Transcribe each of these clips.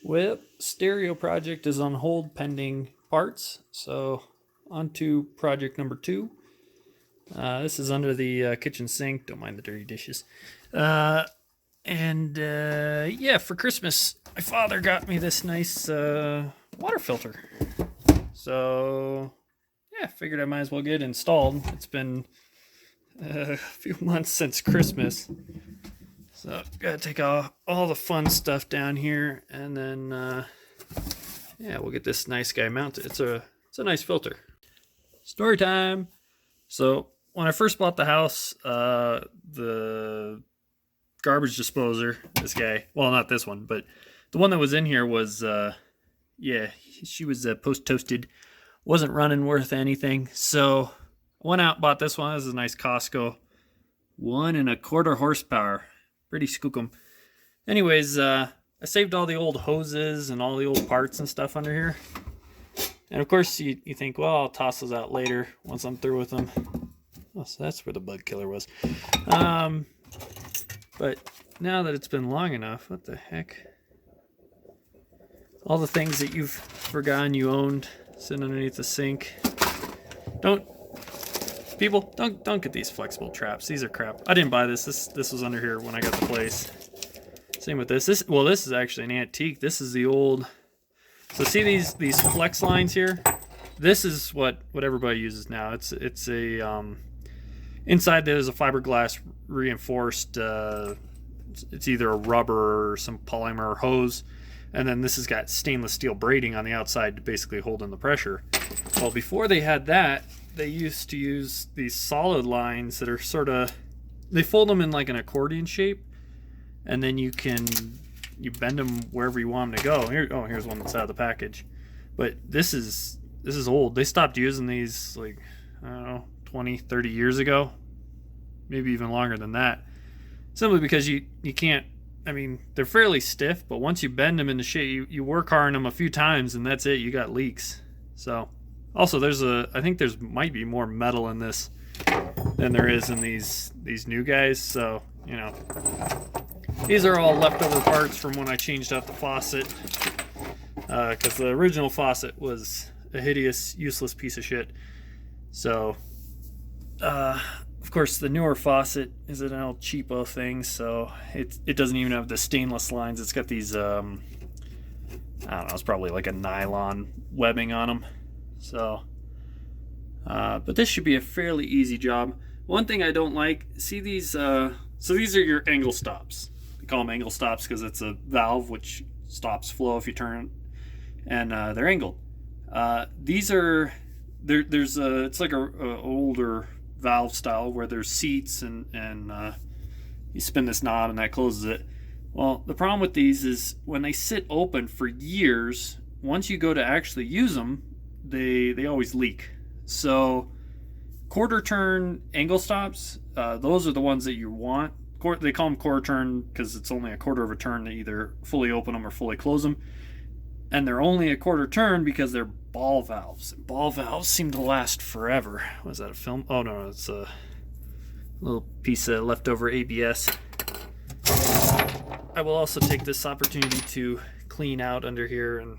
Well, stereo project is on hold pending parts. So on to project number two. This is under the kitchen sink. Don't mind the dirty dishes. Yeah, for Christmas, my father got me this nice water filter. So yeah, figured I might as well get it installed. It's been a few months since Christmas. So gotta take all the fun stuff down here, and then yeah, we'll get this nice guy mounted. It's a nice filter. Story time. So when I first bought the house, the garbage disposer, this guy, well, not this one, but the one that was in here was yeah, she was post toasted, wasn't running worth anything. So I went out, bought this one. This is a nice Costco, 1.25 horsepower. Pretty skookum. Anyways, I saved all the old hoses and all the old parts and stuff under here. And of course, you think, well, I'll toss those out later once I'm through with them. Oh, so that's where the bug killer was. But now that it's been long enough, what the heck? All the things that you've forgotten you owned sitting underneath the sink. Don't get these flexible traps. These are crap. I didn't buy this. This was under here when I got the place. Same with this. This is actually an antique. This is the old. So see these flex lines here? This is what everybody uses now. It's a inside there's a fiberglass reinforced. It's either a rubber or some polymer hose, and then this has got stainless steel braiding on the outside to basically hold in the pressure. Well, before they had that, they used to use these solid lines that are they fold them in like an accordion shape, and then you bend them wherever you want them to go. Here's one that's out of the package. But this is old. They stopped using these like, I don't know, 20, 30 years ago. Maybe even longer than that. Simply because you can't, I mean, they're fairly stiff, but once you bend them into shape, you work hard on them a few times and that's it, you got leaks. So also, I think there's might be more metal in this than there is in these new guys. So, you know, these are all leftover parts from when I changed out the faucet. Because the original faucet was a hideous, useless piece of shit. So, of course, the newer faucet is an old cheapo thing. So it doesn't even have the stainless lines. It's got these, I don't know, it's probably like a nylon webbing on them. So, but this should be a fairly easy job. One thing I don't like, see these, so these are your angle stops. We call them angle stops because it's a valve which stops flow if you turn it, and they're angled. These are, it's like a older valve style where there's seats and you spin this knob and that closes it. Well, the problem with these is when they sit open for years, once you go to actually use them, they always leak. So quarter turn angle stops, those are the ones that you want. They call them quarter turn because it's only a quarter of a turn to either fully open them or fully close them. And they're only a quarter turn because they're ball valves. Ball valves seem to last forever. Was that a film? Oh no, it's a little piece of leftover ABS. I will also take this opportunity to clean out under here and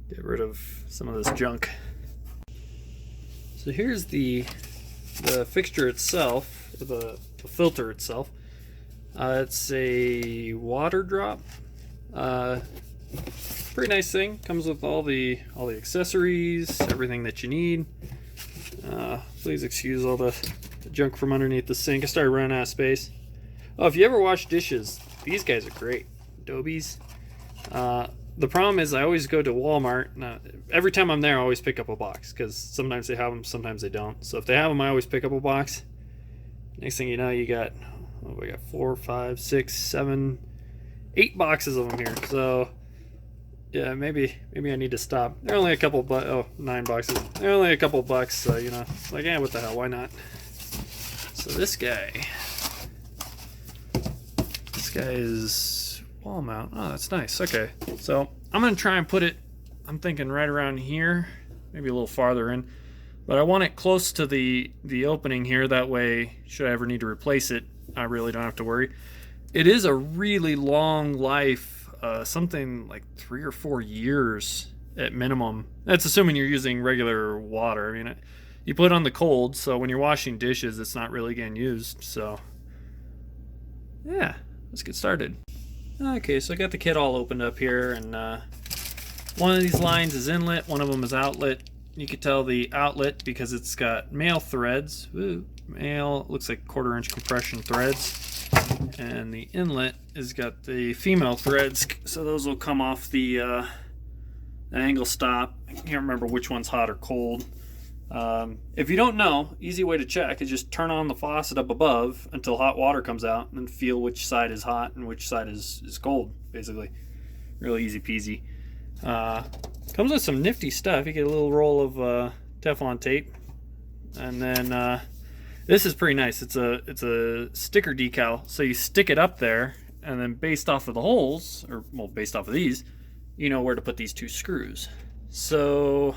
get rid of some of this junk. So here's the fixture itself, the filter itself. It's a water drop. Pretty nice thing. Comes with all the accessories, everything that you need. Please excuse all the junk from underneath the sink. I started running out of space. Oh, if you ever wash dishes, these guys are great. Adobe's. The problem is I always go to Walmart. Now, every time I'm there, I always pick up a box because sometimes they have them, sometimes they don't. So if they have them, I always pick up a box. Next thing you know, you got, we got 4, 5, 6, 7, 8 boxes of them here. So yeah, maybe I need to stop. They're only a couple 9 boxes. They're only a couple bucks, so you know, like, yeah, what the hell, why not? So this guy is wall mount. Oh, that's nice. Okay, so I'm gonna try and put it, I'm thinking right around here, maybe a little farther in, but I want it close to the opening here. That way, should I ever need to replace it, I really don't have to worry. It is a really long life something like 3 or 4 years at minimum. That's assuming you're using regular water. I mean, you put it on the cold, so when you're washing dishes, it's not really getting used. So, yeah, let's get started. Okay, so I got the kit all opened up here, and one of these lines is inlet, one of them is outlet. You can tell the outlet because it's got male threads. Ooh, male, looks like 1/4 inch compression threads. And the inlet has got the female threads, so those will come off the angle stop. I can't remember which one's hot or cold. If you don't know, easy way to check is just turn on the faucet up above until hot water comes out, and then feel which side is hot and which side is cold, basically. Really easy peasy. Comes with some nifty stuff. You get a little roll of Teflon tape, and then this is pretty nice. It's a sticker decal, so you stick it up there, and then based off of the holes, or well, based off of these, you know where to put these 2 screws. So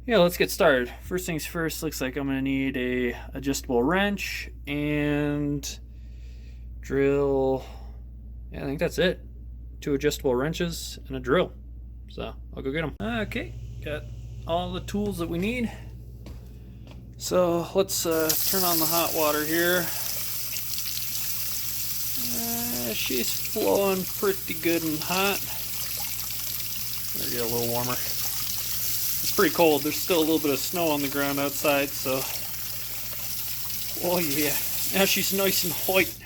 yeah, let's get started. First things first, looks like I'm gonna need a adjustable wrench and drill. Yeah, I think that's it. 2 adjustable wrenches and a drill. So I'll go get them. Okay, got all the tools that we need. So let's turn on the hot water here. She's flowing pretty good and hot. Better get a little warmer. It's pretty cold. There's still a little bit of snow on the ground outside, so. Oh yeah, now she's nice and white.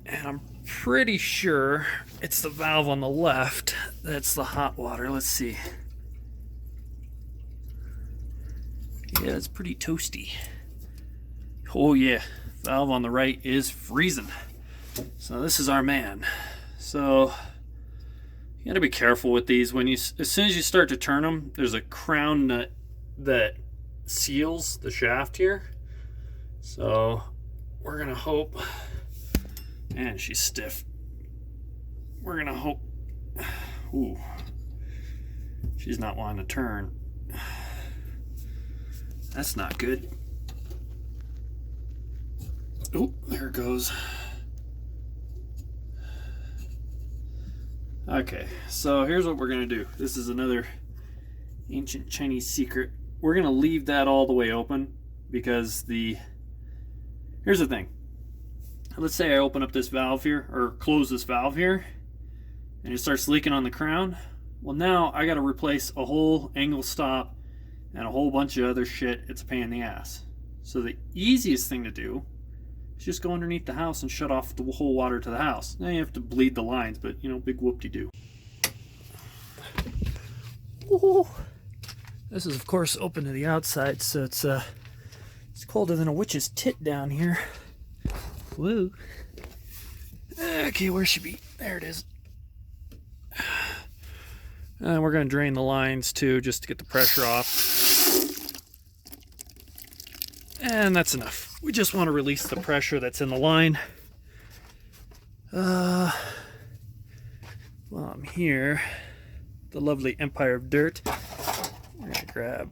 And I'm pretty sure it's the valve on the left that's the hot water. Let's see. Yeah, it's pretty toasty. Oh yeah, valve on the right is freezing. So this is our man. So you gotta be careful with these. As soon as you start to turn them, there's a crown nut that seals the shaft here. So we're gonna hope, and she's stiff. We're gonna hope, ooh, she's not wanting to turn. That's not good. Oh, there it goes. Okay, so here's what we're gonna do. This is another ancient Chinese secret. We're gonna leave that all the way open because here's the thing. Let's say I open up this valve here, or close this valve here, and it starts leaking on the crown. Well, now I gotta replace a whole angle stop and a whole bunch of other shit. It's a pain in the ass. So the easiest thing to do is just go underneath the house and shut off the whole water to the house. Now you have to bleed the lines, but you know, big whoop-de-doo. This is of course open to the outside, so it's colder than a witch's tit down here. Woo. Okay, where should be? There it is. And we're going to drain the lines too, just to get the pressure off. And that's enough. We just want to release the pressure that's in the line. While I'm here, the lovely Empire of Dirt, we're going to grab,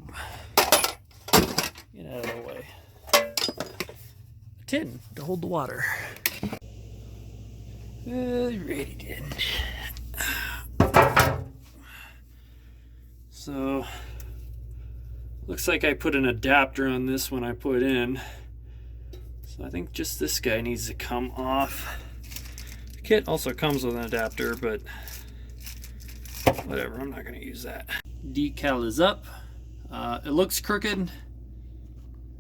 get out of the way, a tin to hold the water. Ready, tin. So, looks like I put an adapter on this when I put in. So I think just this guy needs to come off. The kit also comes with an adapter, but whatever, I'm not going to use that. Decal is up. It looks crooked.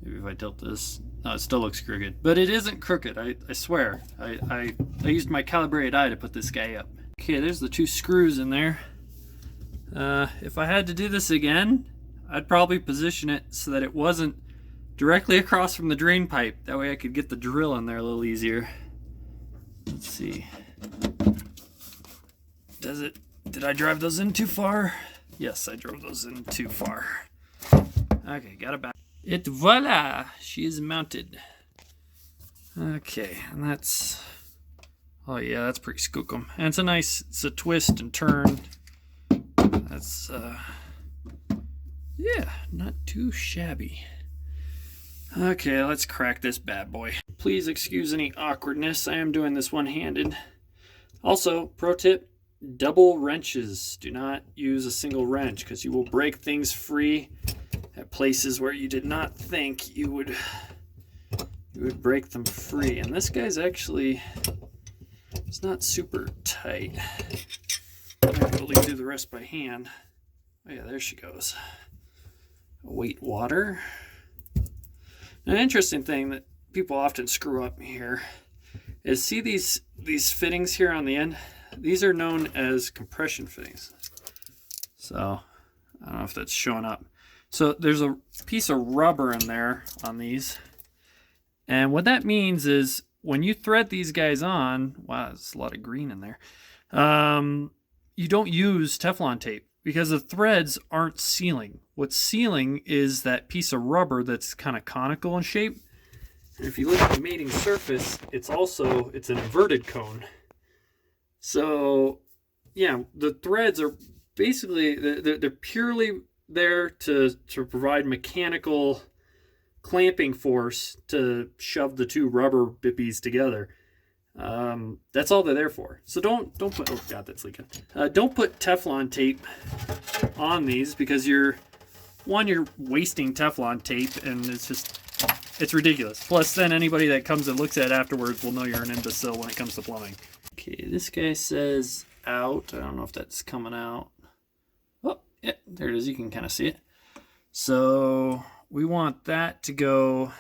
Maybe if I tilt this. No, it still looks crooked. But it isn't crooked, I swear. I used my calibrated eye to put this guy up. Okay, there's the 2 screws in there. If I had to do this again, I'd probably position it so that it wasn't directly across from the drain pipe. That way I could get the drill in there a little easier. Let's see. Did I drive those in too far? Yes, I drove those in too far. Okay, got it back. Et voila! She is mounted. Okay, and that's... Oh yeah, that's pretty skookum. And it's a twist and turn. That's, yeah, not too shabby. Okay, let's crack this bad boy. Please excuse any awkwardness. I am doing this one-handed. Also, pro tip, double wrenches. Do not use a single wrench because you will break things free at places where you did not think you would break them free. And this guy's actually, it's not super tight. I might be able to do the rest by hand. Oh yeah, there she goes. Weight water. An interesting thing that people often screw up here is, see these fittings here on the end? These are known as compression fittings. So I don't know if that's showing up. So there's a piece of rubber in there on these. And what that means is when you thread these guys on, wow, there's a lot of green in there. You don't use Teflon tape because the threads aren't sealing. What's sealing is that piece of rubber that's kind of conical in shape. And if you look at the mating surface, it's an inverted cone. So yeah, the threads are basically, they're purely there to provide mechanical clamping force to shove the two rubber bippies together. That's all they're there for. So don't put, oh god, that's leaking. Don't put Teflon tape on these because you're wasting Teflon tape, and it's ridiculous. Plus then anybody that comes and looks at it afterwards will know you're an imbecile when it comes to plumbing. Okay, this guy says out. I don't know if that's coming out. Oh, yeah, there it is. You can kind of see it. So we want that to go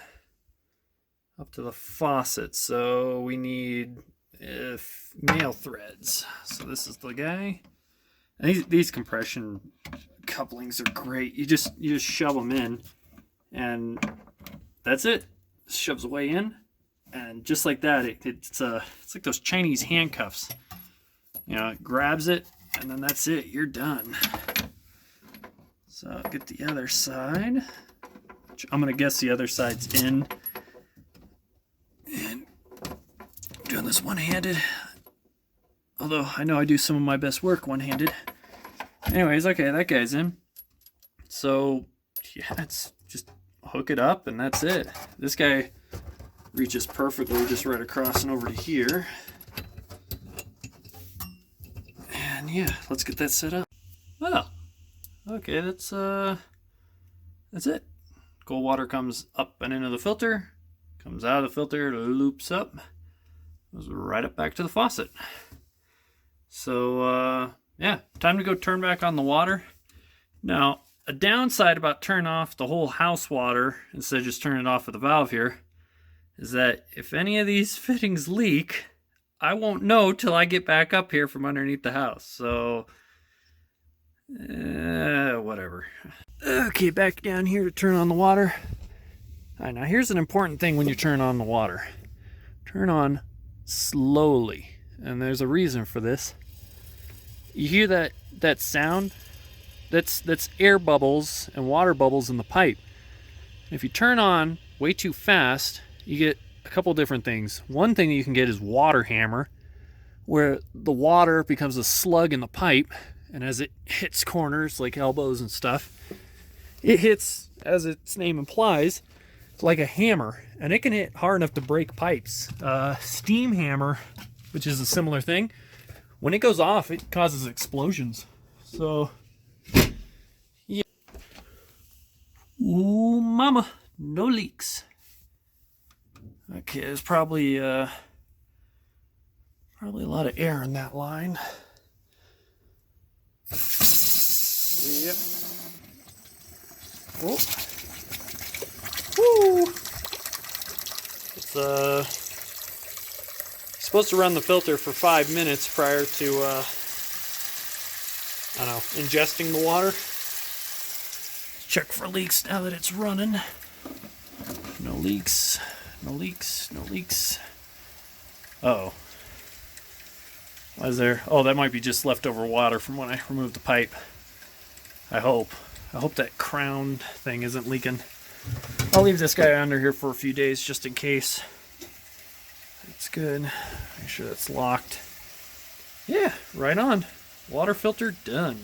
up to the faucet. So we need male threads. So this is the guy. And these compression couplings are great. You just shove them in, and that's it. Shoves away in, and just like that, it's like those Chinese handcuffs. You know, it grabs it, and then that's it. You're done. So get the other side. I'm gonna guess the other side's in. And doing this one-handed. Although I know I do some of my best work one-handed. Anyways, okay, that guy's in. So yeah, it's just hook it up and that's it. This guy reaches perfectly just right across and over to here. And yeah, let's get that set up. Well, okay, that's it. Cold water comes up and into the filter, comes out of the filter, loops up, goes right up back to the faucet. So yeah, time to go turn back on the water. Now, a downside about turning off the whole house water instead of just turning it off with the valve here is that if any of these fittings leak, I won't know till I get back up here from underneath the house. So whatever. Okay, back down here to turn on the water. All right, now here's an important thing when you turn on the water. Turn on slowly, and there's a reason for this. You hear that sound? That's air bubbles and water bubbles in the pipe. If you turn on way too fast, you get a couple different things. One thing that you can get is water hammer, where the water becomes a slug in the pipe, and as it hits corners like elbows and stuff, it hits, as its name implies, like a hammer, and it can hit hard enough to break pipes. Steam hammer, which is a similar thing, when it goes off, it causes explosions. So, yeah. Ooh, mama, no leaks. Okay, there's probably a lot of air in that line. Yep. Oh. Woo. It's supposed to run the filter for 5 minutes prior to I don't know, ingesting the water. Check for leaks now that it's running. No leaks. No leaks. No leaks. Uh-oh. Why is there? Oh, that might be just leftover water from when I removed the pipe. I hope that crown thing isn't leaking. I'll leave this guy under here for a few days just in case. That's good. Make sure that's locked. Yeah, right on. Water filter done.